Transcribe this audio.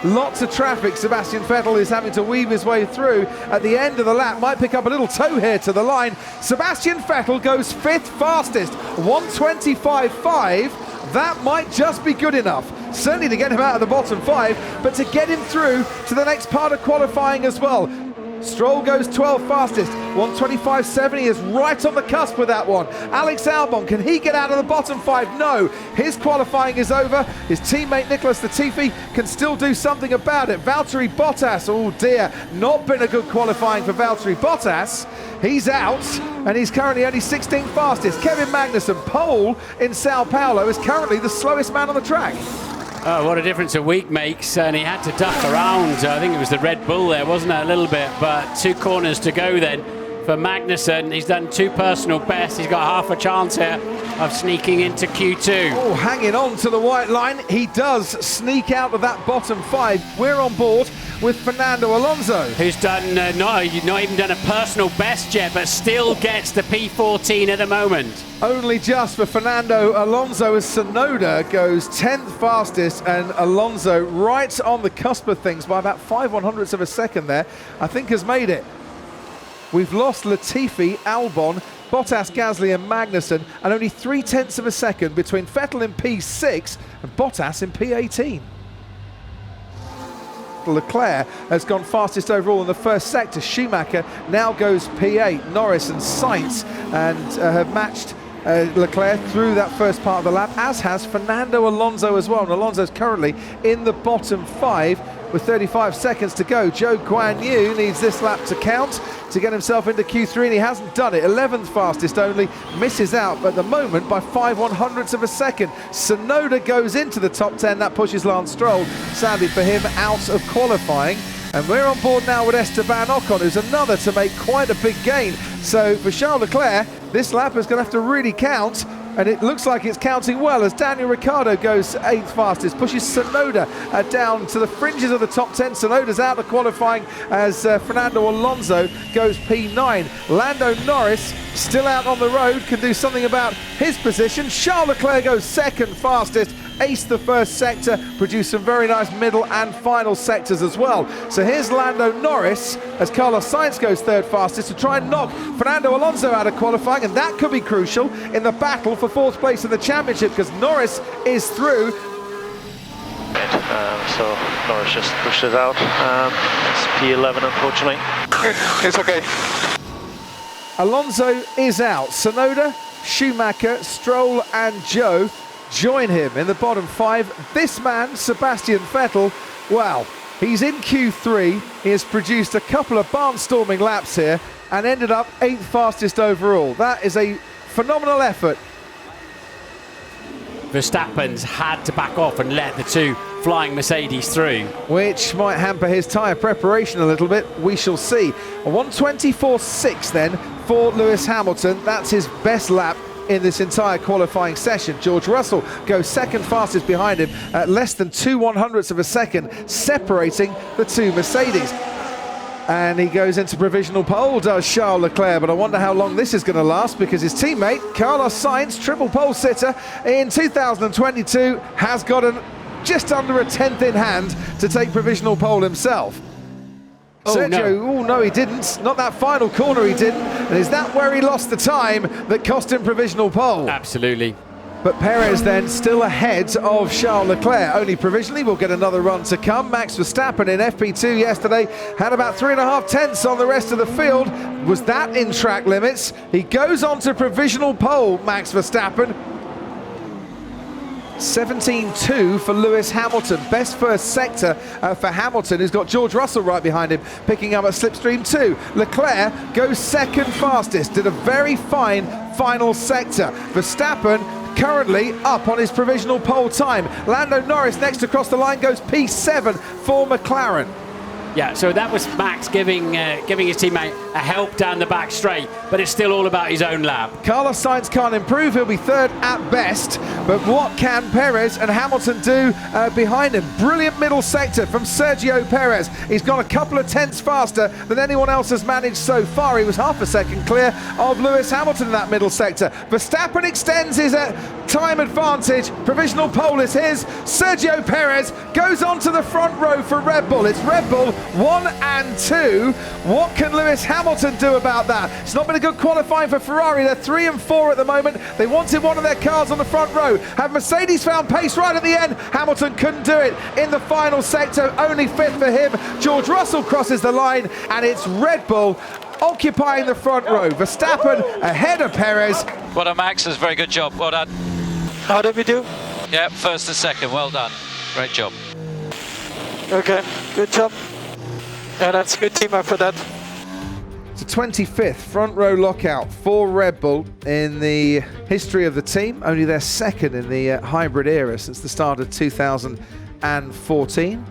Lots of traffic Sebastian Vettel is having to weave his way through at the end of the lap. Might pick up a little toe here to the line. Sebastian Vettel goes 5th fastest, 1:25.5. That might just be good enough. Certainly to get him out of the bottom 5, but to get him through to the next part of qualifying as well. Stroll goes 12th fastest, 1:25.7. He is right on the cusp with that one. Alex Albon, can he get out of the bottom 5? No. His qualifying is over. His teammate Nicholas Latifi can still do something about it. Valtteri Bottas, oh dear, not been a good qualifying for Valtteri Bottas. He's out, and he's currently only 16th fastest. Kevin Magnussen, pole in Sao Paulo, is currently the slowest man on the track. Oh, what a difference a week makes, and he had to duck around. I think it was the Red Bull there, wasn't it, a little bit, but 2 corners to go then for Magnussen. He's done 2 personal bests. He's got half a chance here of sneaking into Q2. Oh, hanging on to the white line. He does sneak out of that bottom 5. We're on board with Fernando Alonso, who's done not even done a personal best yet, but still gets the P14 at the moment. Only just for Fernando Alonso as Tsunoda goes 10th fastest, and Alonso right on the cusp of things by about 5/100ths of a second there, I think has made it. We've lost Latifi, Albon, Bottas, Gasly and Magnussen, and only 0.3 of a second between Vettel in P6 and Bottas in P18. Leclerc has gone fastest overall in the first sector. Schumacher now goes P8. Norris and Sainz have matched Leclerc through that first part of the lap, as has Fernando Alonso as well. And Alonso's currently in the bottom 5 with 35 seconds to go. Zhou Guanyu needs this lap to count to get himself into Q3, and he hasn't done it. 11th fastest only, misses out at the moment by 5/100ths of a second. Tsunoda goes into the top 10. That pushes Lance Stroll, sadly for him, out of qualifying. And we're on board now with Esteban Ocon, who's another to make quite a big gain. So for Charles Leclerc, this lap is going to have to really count, and it looks like it's counting well as Daniel Ricciardo goes 8th fastest, pushes Tsunoda down to the fringes of the top 10. Tsunoda's out of qualifying as Fernando Alonso goes P9. Lando Norris still out on the road, can do something about his position. Charles Leclerc goes 2nd fastest, aced the first sector, produced some very nice middle and final sectors as well. So here's Lando Norris as Carlos Sainz goes 3rd fastest to try and knock Fernando Alonso out of qualifying, and that could be crucial in the battle for 4th place in the championship because Norris is through. So Norris just pushed it out. It's P11 unfortunately. It's okay. Alonso is out. Tsunoda, Schumacher, Stroll and Zhou join him in the bottom 5. This man, Sebastian Vettel, well, he's in Q3. He has produced a couple of barnstorming laps here and ended up 8th fastest overall. That is a phenomenal effort. Verstappen's had to back off and let the 2 flying Mercedes through, which might hamper his tyre preparation a little bit. We shall see. A 1:24.6 then for Lewis Hamilton. That's his best lap in this entire qualifying session. George Russell goes 2nd fastest behind him at less than 2/100ths of a second, separating the 2 Mercedes. And he goes into provisional pole, does Charles Leclerc, but I wonder how long this is going to last because his teammate, Carlos Sainz, triple pole sitter in 2022, has got just under a 10th in hand to take provisional pole himself. Sergio, no, he didn't. Not that final corner he didn't. And is that where he lost the time that cost him provisional pole? Absolutely. But Perez then still ahead of Charles Leclerc, only provisionally. We'll get another run to come. Max Verstappen in FP2 yesterday had about 3.5 tenths on the rest of the field. Was that in track limits? He goes on to provisional pole, Max Verstappen. 17.2 for Lewis Hamilton. Best first sector for Hamilton, who's got George Russell right behind him, picking up at slipstream 2. Leclerc goes 2nd fastest, did a very fine final sector. Verstappen currently up on his provisional pole time. Lando Norris next across the line goes P7 for McLaren. Yeah, so that was Max giving his teammate a help down the back straight, but it's still all about his own lap. Carlos Sainz can't improve, he'll be third at best, but what can Perez and Hamilton do behind him? Brilliant middle sector from Sergio Perez. He's gone a couple of tenths faster than anyone else has managed so far. He was half a second clear of Lewis Hamilton in that middle sector. Verstappen extends his time advantage. Provisional pole is his. Sergio Perez goes onto the front row for Red Bull. It's Red Bull 1 and 2. What can Lewis Hamilton do about that? It's not been a good qualifying for Ferrari. They're 3 and 4 at the moment. They wanted one of their cars on the front row. Have Mercedes found pace right at the end? Hamilton couldn't do it in the final sector. Only 5th for him. George Russell crosses the line, and it's Red Bull occupying the front row. Verstappen ahead of Perez. Well done, Max. That's a very good job. Well done. How did we do? Yeah, first and second. Well done. Great job. Okay, good job. Yeah, that's a good teamwork for that. It's a 25th front row lockout for Red Bull in the history of the team. Only their second in the hybrid era since the start of 2014.